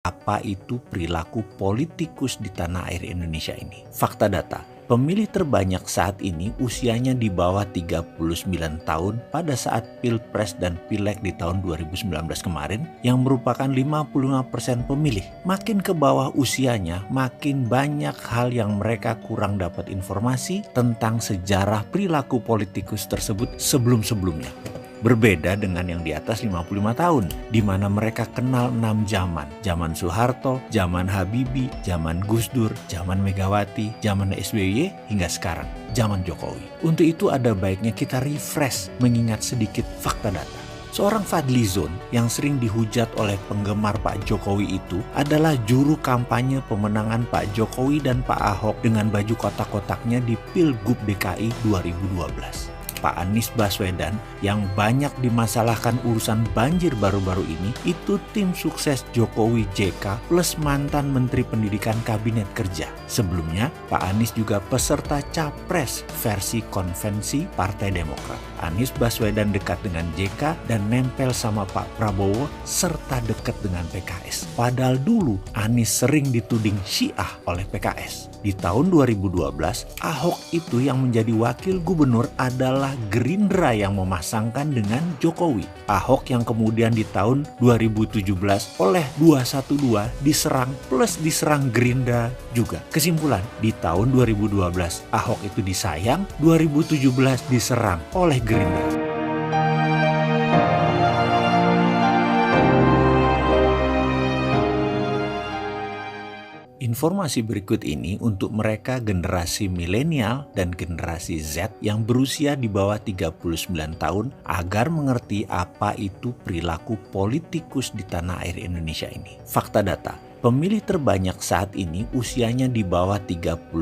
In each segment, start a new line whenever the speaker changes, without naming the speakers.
Apa itu perilaku politikus di tanah air Indonesia ini? Fakta data, pemilih terbanyak saat ini usianya di bawah 39 tahun pada saat Pilpres dan Pileg di tahun 2019 kemarin yang merupakan 55% pemilih. Makin ke bawah usianya, makin banyak hal yang mereka kurang dapat informasi tentang sejarah perilaku politikus tersebut sebelum-sebelumnya. Berbeda dengan yang di atas 55 tahun, di mana mereka kenal 6 zaman. Zaman Soeharto, zaman Habibie, zaman Gus Dur, zaman Megawati, zaman SBY, hingga sekarang, zaman Jokowi. Untuk itu ada baiknya kita refresh mengingat sedikit fakta data. Seorang Fadlizon yang sering dihujat oleh penggemar Pak Jokowi itu adalah juru kampanye pemenangan Pak Jokowi dan Pak Ahok dengan baju kotak-kotaknya di Pilgub DKI 2012. Pak Anies Baswedan yang banyak dimasalahkan urusan banjir baru-baru ini itu tim sukses Jokowi JK plus mantan Menteri Pendidikan Kabinet Kerja. Sebelumnya, Pak Anies juga peserta Capres versi konvensi Partai Demokrat. Anies Baswedan dekat dengan JK dan nempel sama Pak Prabowo serta dekat dengan PKS. Padahal dulu Anies sering dituding Syiah oleh PKS. Di tahun 2012, Ahok itu yang menjadi wakil gubernur adalah Gerindra yang memasangkan dengan Jokowi. Ahok yang kemudian di tahun 2017 oleh 212 diserang plus diserang Gerindra juga. Kesimpulan, di tahun 2012 Ahok itu disayang, 2017 diserang oleh Gerindra. Informasi berikut ini untuk mereka generasi milenial dan generasi Z yang berusia di bawah 39 tahun agar mengerti apa itu perilaku politikus di tanah air Indonesia ini. Fakta data, pemilih terbanyak saat ini usianya di bawah 39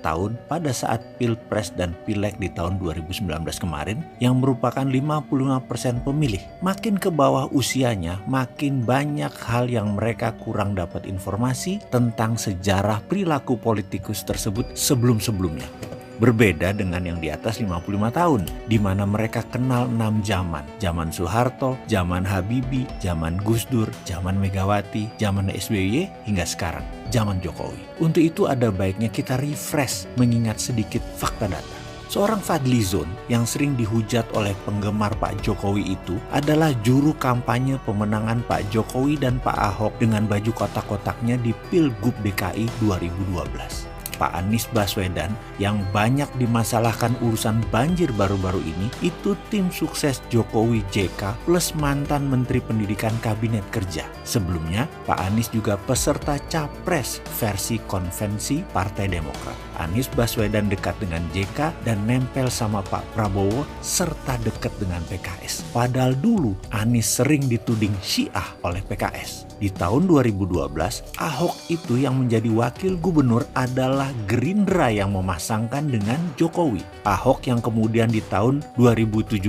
tahun pada saat Pilpres dan Pileg di tahun 2019 kemarin yang merupakan 55% pemilih. Makin ke bawah usianya, makin banyak hal yang mereka kurang dapat informasi tentang sejarah perilaku politikus tersebut sebelum-sebelumnya. Berbeda dengan yang di atas 55 tahun, di mana mereka kenal 6 zaman. Zaman Soeharto, zaman Habibie, zaman Gus Dur, zaman Megawati, zaman SBY, hingga sekarang, zaman Jokowi. Untuk itu ada baiknya kita refresh mengingat sedikit fakta data. Seorang Fadlizon yang sering dihujat oleh penggemar Pak Jokowi itu adalah juru kampanye pemenangan Pak Jokowi dan Pak Ahok dengan baju kotak-kotaknya di Pilgub DKI 2012. Pak Anies Baswedan yang banyak dimasalahkan urusan banjir baru-baru ini itu tim sukses Jokowi JK plus mantan Menteri Pendidikan Kabinet Kerja. Sebelumnya, Pak Anies juga peserta Capres versi konvensi Partai Demokrat. Anies Baswedan dekat dengan JK dan nempel sama Pak Prabowo serta dekat dengan PKS. Padahal dulu Anies sering dituding Syiah oleh PKS. Di tahun 2012, Ahok itu yang menjadi wakil gubernur adalah Gerindra yang memasangkan dengan Jokowi. Ahok yang kemudian di tahun 2017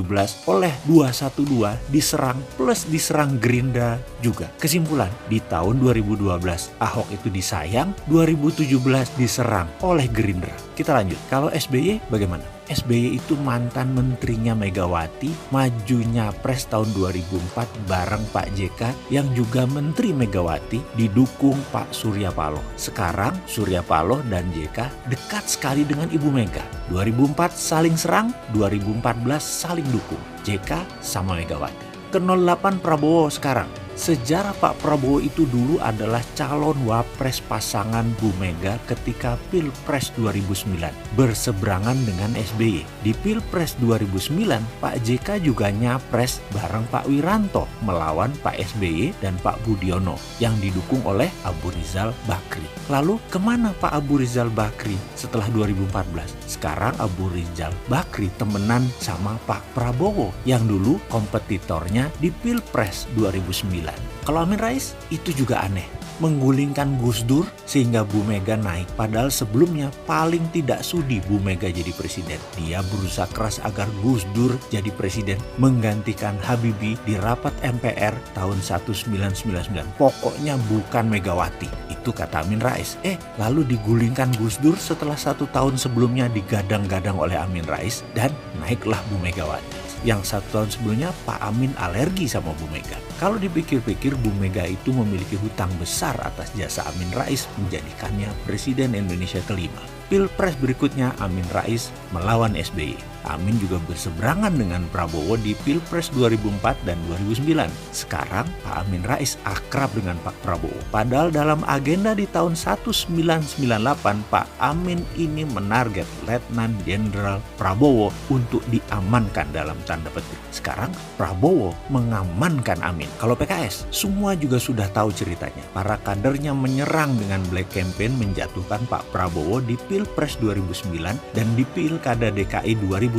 oleh 212 diserang plus diserang Gerindra juga. Kesimpulan, di tahun 2012 Ahok itu disayang, 2017 diserang oleh Gerindra. Kita lanjut, kalau SBY bagaimana? SBY itu mantan menterinya Megawati, maju nyapres tahun 2004 bareng Pak JK yang juga menteri Megawati didukung Pak Surya Paloh. Sekarang Surya Paloh dan JK dekat sekali dengan Ibu Mega. 2004 saling serang, 2014 saling dukung. JK sama Megawati. Ke 08 Prabowo sekarang. Sejarah Pak Prabowo itu dulu adalah calon wapres pasangan Bu Mega ketika Pilpres 2009 berseberangan dengan SBY. Di Pilpres 2009, Pak JK juga nyapres bareng Pak Wiranto melawan Pak SBY dan Pak Budiono yang didukung oleh Abu Rizal Bakri. Lalu kemana Pak Abu Rizal Bakri setelah 2014? Sekarang Abu Rizal Bakri temenan sama Pak Prabowo yang dulu kompetitornya di Pilpres 2009. Kalau Amin Rais itu juga aneh, menggulingkan Gus Dur sehingga Bu Mega naik. Padahal sebelumnya paling tidak sudi Bu Mega jadi presiden. Dia berusaha keras agar Gus Dur jadi presiden, menggantikan Habibie di rapat MPR tahun 1999. Pokoknya bukan Megawati, itu kata Amin Rais. Lalu digulingkan Gus Dur setelah 1 tahun sebelumnya digadang-gadang oleh Amin Rais dan naiklah Bu Megawati. Yang 1 tahun sebelumnya Pak Amin alergi sama Bu Mega. Kalau dipikir-pikir, Bu Mega itu memiliki hutang besar atas jasa Amin Rais menjadikannya Presiden Indonesia kelima. Pilpres berikutnya Amin Rais melawan SBY. Amin juga berseberangan dengan Prabowo di Pilpres 2004 dan 2009. Sekarang Pak Amin Rais akrab dengan Pak Prabowo. Padahal dalam agenda di tahun 1998, Pak Amin ini menarget Letnan Jenderal Prabowo untuk diamankan dalam tanda petik. Sekarang Prabowo mengamankan Amin. Kalau PKS, semua juga sudah tahu ceritanya. Para kadernya menyerang dengan black campaign menjatuhkan Pak Prabowo di Pilpres 2009 dan di Pilkada DKI 2012.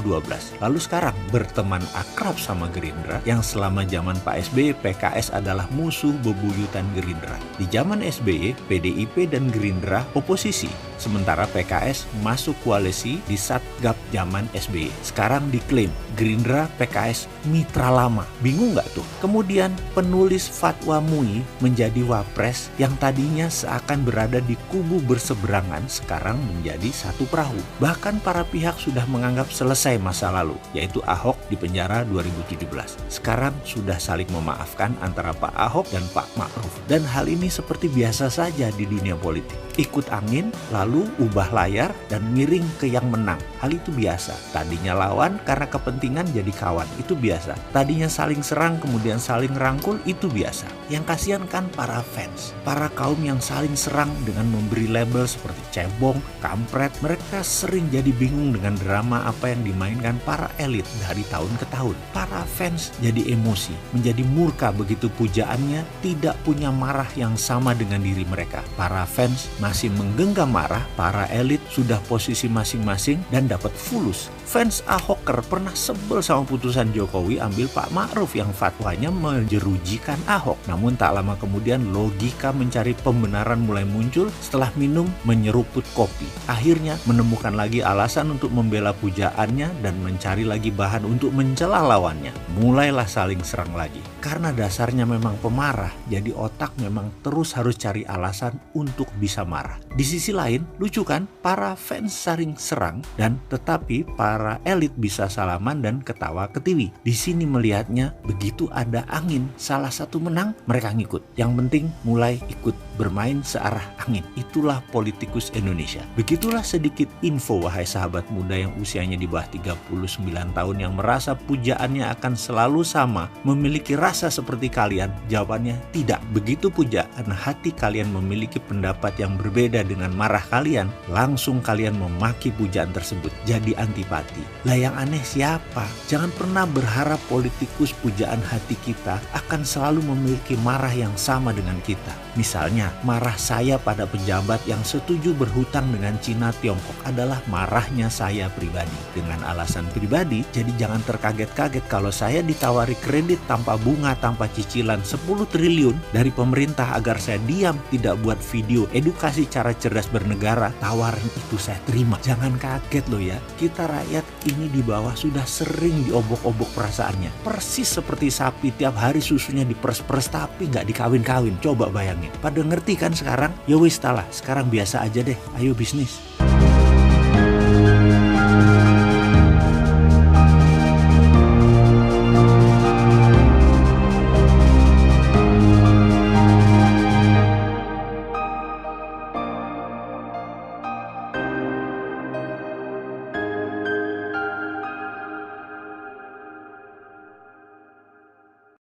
Lalu sekarang berteman akrab sama Gerindra yang selama zaman Pak SBY PKS adalah musuh bebuyutan Gerindra. Di zaman SBY, PDIP dan Gerindra oposisi, sementara PKS masuk koalisi di Satgab zaman SBY. Sekarang diklaim Gerindra PKS mitra lama. Bingung nggak tuh? Kemudian penulis Fatwa MUI menjadi wapres yang tadinya seakan berada di kubu berseberangan sekarang menjadi satu perahu. Bahkan para pihak sudah menganggap selesai masa lalu, yaitu Ahok di penjara 2017. Sekarang sudah saling memaafkan antara Pak Ahok dan Pak Ma'ruf. Dan hal ini seperti biasa saja di dunia politik. Ikut angin, lalu ubah layar dan miring ke yang menang. Hal itu biasa. Tadinya lawan karena kepentingan jadi kawan, itu biasa. Tadinya saling serang kemudian saling rangkul, itu biasa. Yang kasihan kan para fans, para kaum yang saling serang dengan memberi label seperti cebong, kampret. Mereka sering jadi bingung dengan drama apa yang dimainkan para elit dari tahun ke tahun. Para fans jadi emosi, menjadi murka begitu pujaannya tidak punya marah yang sama dengan diri mereka. Para fans masih menggenggam marah, para elit sudah posisi masing-masing dan dapat fulus. Fans Ahoker pernah sebel sama putusan Jokowi ambil Pak Ma'ruf yang fatwanya menjerujikan Ahok. Namun tak lama kemudian logika mencari pembenaran mulai muncul setelah minum menyeruput kopi. Akhirnya menemukan lagi alasan untuk membela pujaannya dan mencari lagi bahan untuk mencela lawannya. Mulailah saling serang lagi. Karena dasarnya memang pemarah, jadi otak memang terus harus cari alasan untuk bisa marah. Di sisi lain, lucu kan? Para fans saling serang dan tetapi para elit bisa salaman dan ketawa ketiwi. Di sini melihatnya begitu ada angin, salah satu menang, mereka ngikut. Yang penting mulai ikut bermain searah angin. Itulah politikus Indonesia. Begitulah sedikit info wahai sahabat muda yang usianya di bawah 39 tahun yang merasa pujaannya akan selalu sama, memiliki rasa seperti kalian. Jawabannya tidak. Begitu pujaan hati kalian memiliki pendapat yang berbeda dengan marah kalian, langsung kalian memaki pujaan tersebut, jadi antipati. Lah yang aneh siapa? Jangan pernah berharap politikus pujaan hati kita akan selalu memiliki marah yang sama dengan kita. Misalnya, marah saya pada pejabat yang setuju berhutang dengan Cina Tiongkok adalah marahnya saya pribadi. Dengan alasan pribadi, jadi jangan terkaget-kaget kalau saya ditawari kredit tanpa bunga, tanpa cicilan 10 triliun dari pemerintah agar saya diam, tidak buat video edukasi cara cerdas bernegara. Tawaran itu saya terima. Jangan kaget loh ya, kita rakyat ini di bawah sudah sering diobok-obok perasaannya. Persis seperti sapi, tiap hari susunya diperes-peres tapi nggak dikawin-kawin. Coba bayangin. Pada ngerti kan sekarang? Ya wis talah, sekarang biasa aja deh. Ayo bisnis.